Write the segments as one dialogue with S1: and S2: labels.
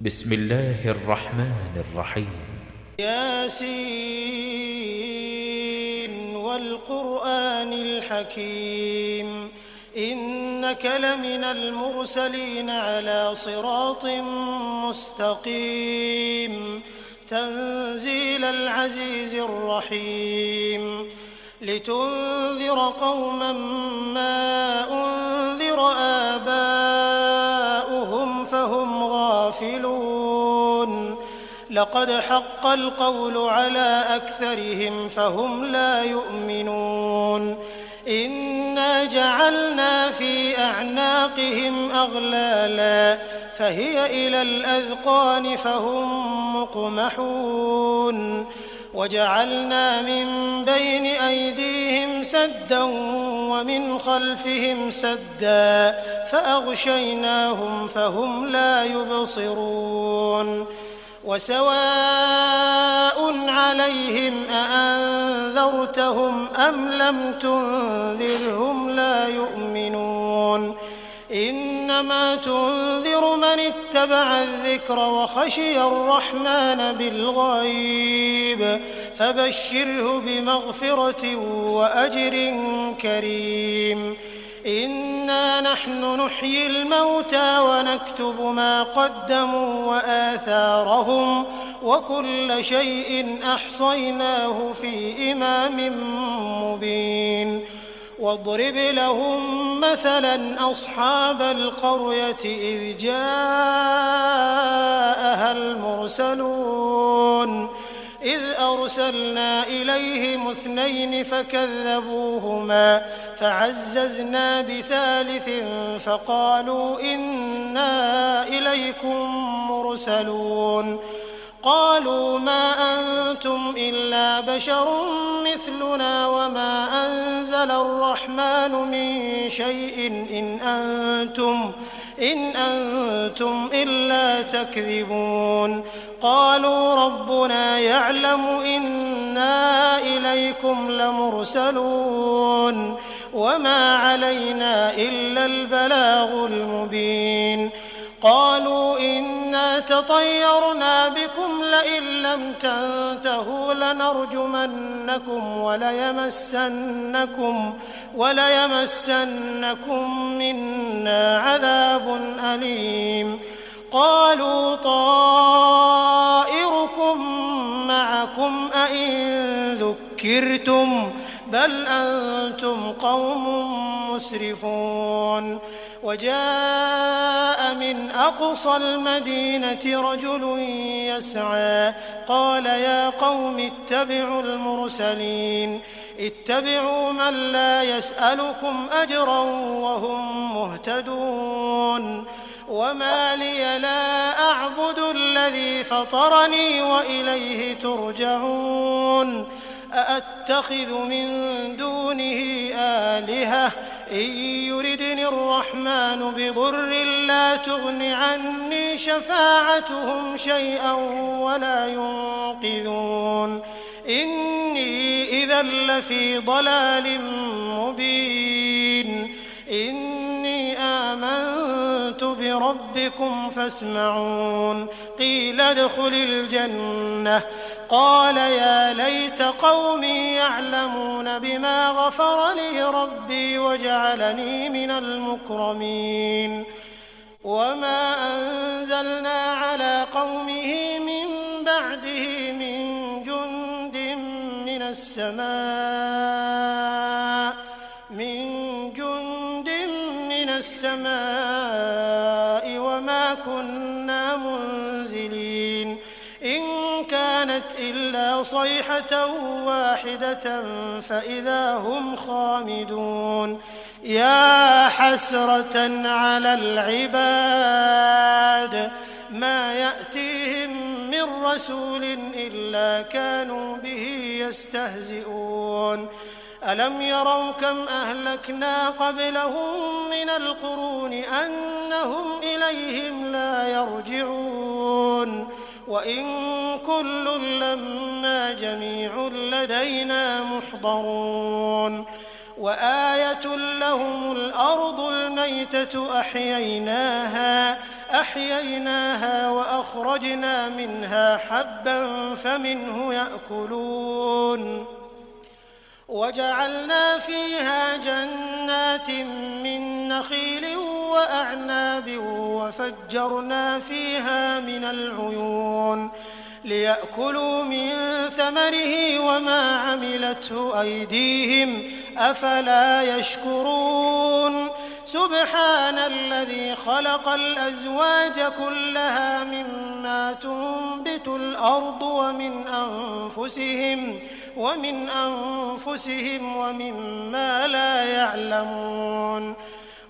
S1: بسم الله الرحمن الرحيم.
S2: ياسين والقرآن الحكيم إنك لمن المرسلين على صراط مستقيم تنزيل العزيز الرحيم لتنذر قوما ما أنذر آباؤهم فهم غافلون لقد حق القول على أكثرهم فهم لا يؤمنون إنا جعلنا في أعناقهم أغلالا فهي إلى الأذقان فهم مقمحون وجعلنا من بين أيديهم سدا ومن خلفهم سدا فأغشيناهم فهم لا يبصرون وسواء عليهم أأنذرتهم أم لم تنذرهم لا يؤمنون إنما تنذر من اتبع الذكر وخشي الرحمن بالغيب فبشره بمغفرة وأجر كريم إنا نحن نحيي الموتى ونكتب ما قدموا وآثارهم وكل شيء أحصيناه في إمام مبين واضرب لهم مثلا أصحاب القرية إذ جاءها المرسلون إذ أرسلنا إليهم 2 فكذبوهما فعززنا بثالث فقالوا إنا إليكم مرسلون قالوا ما أنتم إلا بشر مثلنا وما أنزل الرحمن من شيء إن أنتم إلا تكذبون قالوا ربنا يعلم إنا إليكم لمرسلون وما علينا إلا البلاغ المبين قالوا إنا تطيرنا بكم لئن لم تنتهوا لنرجمنكم وليمسنكم منا عذاب أليم قالوا طائركم معكم أئن ذكرتم بل أنتم قوم مسرفون وجاء من أقصى المدينة رجل يسعى قال يا قوم اتبعوا المرسلين اتبعوا من لا يسألكم أجرا وهم مهتدون وما لي لا أعبد الذي فطرني وإليه ترجعون أأتخذ من دونه آلهة إن يردني الرحمن بضر لا تغن عني شفاعتهم شيئا ولا ينقذون إني إذا لفي ضلال مبين إني آمنت بربكم فاسمعون قيل ادخل الجنة قال يا ليت قومي يعلمون بما غفر لي ربي وجعلني من المكرمين وما أنزلنا على قومه من بعده من جند من السماء وما كنا منزلين إن كانت إلا صيحة واحدة فإذا هم خامدون يا حسرة على العباد ما يأتيهم من رسول إلا كانوا به يستهزئون ألم يروا كم أهلكنا قبلهم من القرون أنهم إليهم لا يرجعون وإن كل لما جميع لدينا محضرون وآية لهم الأرض الميتة أحييناها أحييناها وأخرجنا منها حبا فمنه يأكلون وجعلنا فيها جنات من نخيل وأعناب وفجرنا فيها من العيون ليأكلوا من ثمره وما عملته أيديهم أفلا يشكرون سبحان الذي خلق الأزواج كلها مما تنبت الأرض ومن أنفسهم ومما لا يعلمون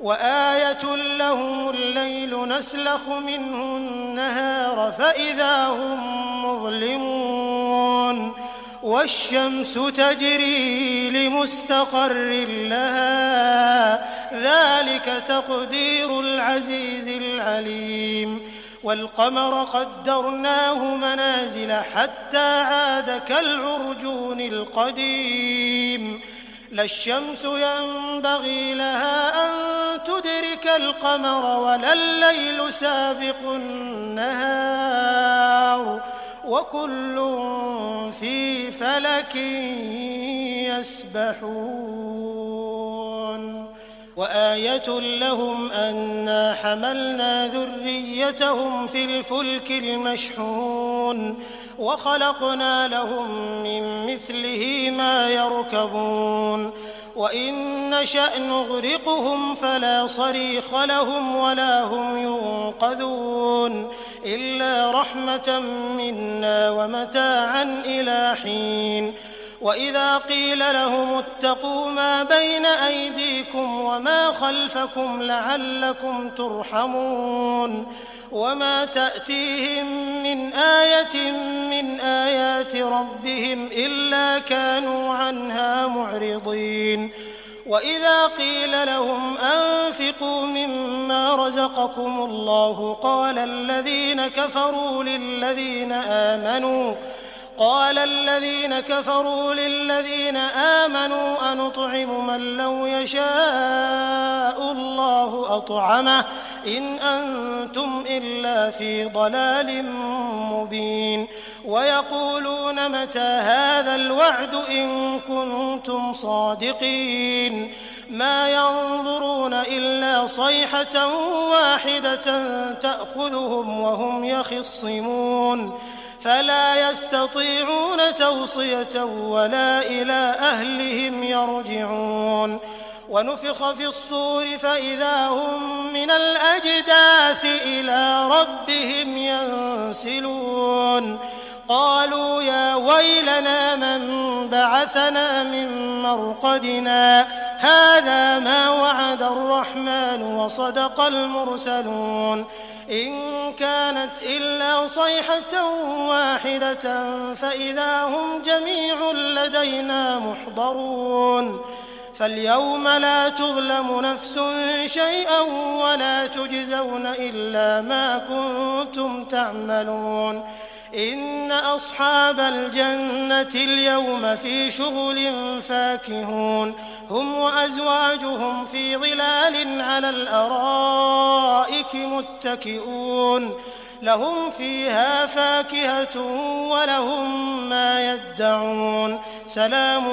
S2: وآية لهم الليل نسلخ منه النهار فإذا هم مظلمون والشمس تجري لمستقر لها ذلك تقدير العزيز العليم والقمر قدرناه منازل حتى عاد كالعرجون القديم لا الشمس ينبغي لها أن تدرك القمر ولا الليل سابق النهار وكل في فلك يسبحون وآية لهم أنا حملنا ذريتهم في الفلك المشحون وخلقنا لهم من مثله ما يركبون وإن نشأ نغرقهم فلا صريخ لهم ولا هم ينقذون إلا رحمة منا ومتاعا إلى حين وإذا قيل لهم اتقوا ما بين أيديكم وما خلفكم لعلكم ترحمون وما تأتيهم من آية من آيات ربهم إلا كانوا عنها معرضين وإذا قيل لهم أنفقوا مما رزقكم الله قال الذين كفروا للذين آمنوا أنطعم من لو يشاء الله أطعمه إن أنتم إلا في ضلال مبين ويقولون متى هذا الوعد إن كنتم صادقين ما ينظرون إلا صيحة واحدة تأخذهم وهم يخصمون فلا يستطيعون توصية ولا إلى أهلهم يرجعون ونفخ في الصور فإذا هم من الأجداث إلى ربهم ينسلون قالوا يا ويلنا من بعثنا من مرقدنا هذا ما وعد الرحمن وصدق المرسلون إن كانت إلا صيحة واحدة فإذا هم جميع لدينا محضرون فاليوم لا تظلم نفس شيئا ولا تجزون إلا ما كنتم تعملون إن أصحاب الجنة اليوم في شغل فاكهون هم وأزواجهم في ظلال على الأرائك متكئون لهم فيها فاكهة ولهم ما يدعون سلام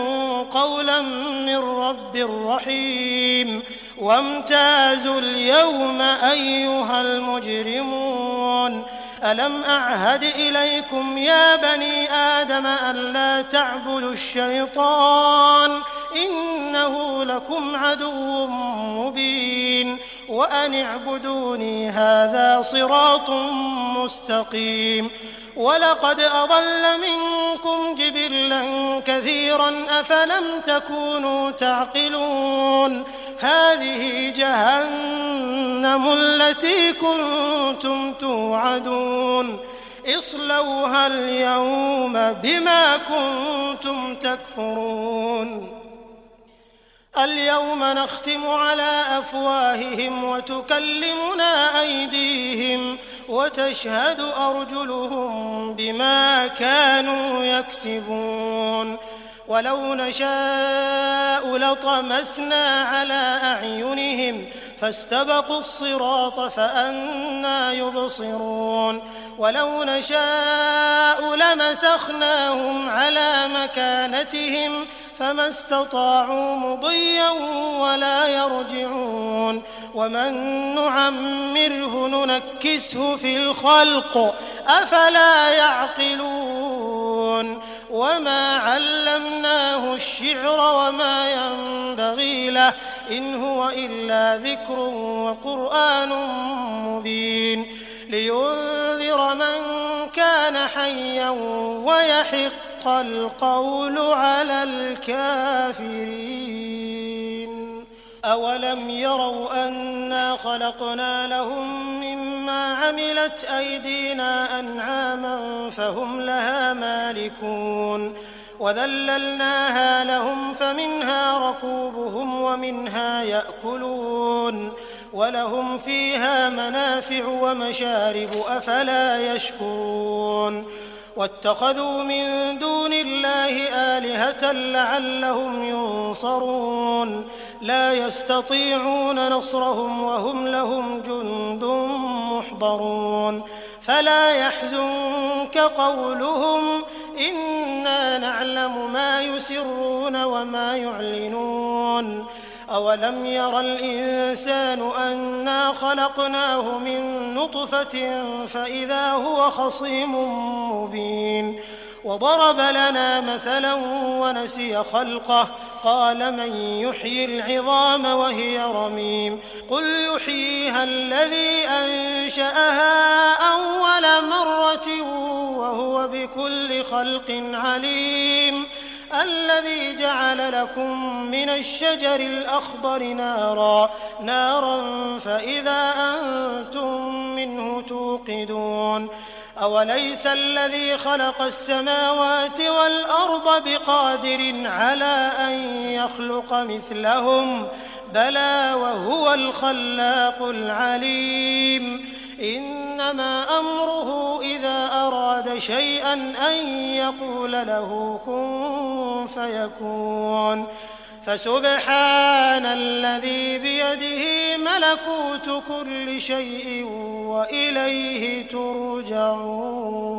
S2: قولا من رب رحيم وامتازوا اليوم أيها المجرمون ألم أعهد إليكم يا بني آدم ألا تعبدوا الشيطان إنه لكم عدو مبين وأن اعبدوني هذا صراط مستقيم ولقد أضل منكم جبلا كثيرا أفلم تكونوا تعقلون هذه جهنم التي كنتم توعدون اصلوها اليوم بما كنتم تكفرون اليوم نختم على أفواههم وتكلمنا أيديهم وتشهد أرجلهم بما كانوا يكسبون ولو نشاء لطمسنا على أعينهم فاستبقوا الصراط فأنى يبصرون ولو نشاء لمسخناهم على مكانتهم فما استطاعوا مضيا ولا يرجعون ومن نعمره ننكسه في الخلق أفلا يعقلون وما علمناه الشعر وما ينبغي له إن هو إلا ذكر وقرآن مبين لينذر من كان حيا ويحق القول على الكافرين أولم يروا أنا خلقنا لهم مما عملت أيدينا أنعاما فهم لها مالكون وذللناها لهم فمنها ركوبهم ومنها يأكلون ولهم فيها منافع ومشارب أفلا يشكرون واتخذوا من دون الله آلهة لعلهم ينصرون لا يستطيعون نصرهم وهم لهم جند محضرون فلا يحزنك قولهم إنا نعلم ما يسرون وما يعلنون أولم ير الإنسان أنا خلقناه من نطفة فإذا هو خصيم مبين وضرب لنا مثلا ونسي خلقه قال من يحيي العظام وهي رميم قل يحييها الذي أنشأها أول مرة وهو بكل خلق عليم الذي جعل لكم من الشجر الأخضر نارا فإذا أنتم منه توقدون أوليس الذي خلق السماوات والأرض بقادر على أن يخلق مثلهم بلى وهو الخلاق العليم إنما أمره إذا أراد شيئا أن يقول له كن فيكون فسبحان الذي بيده ملكوت كل شيء وإليه ترجعون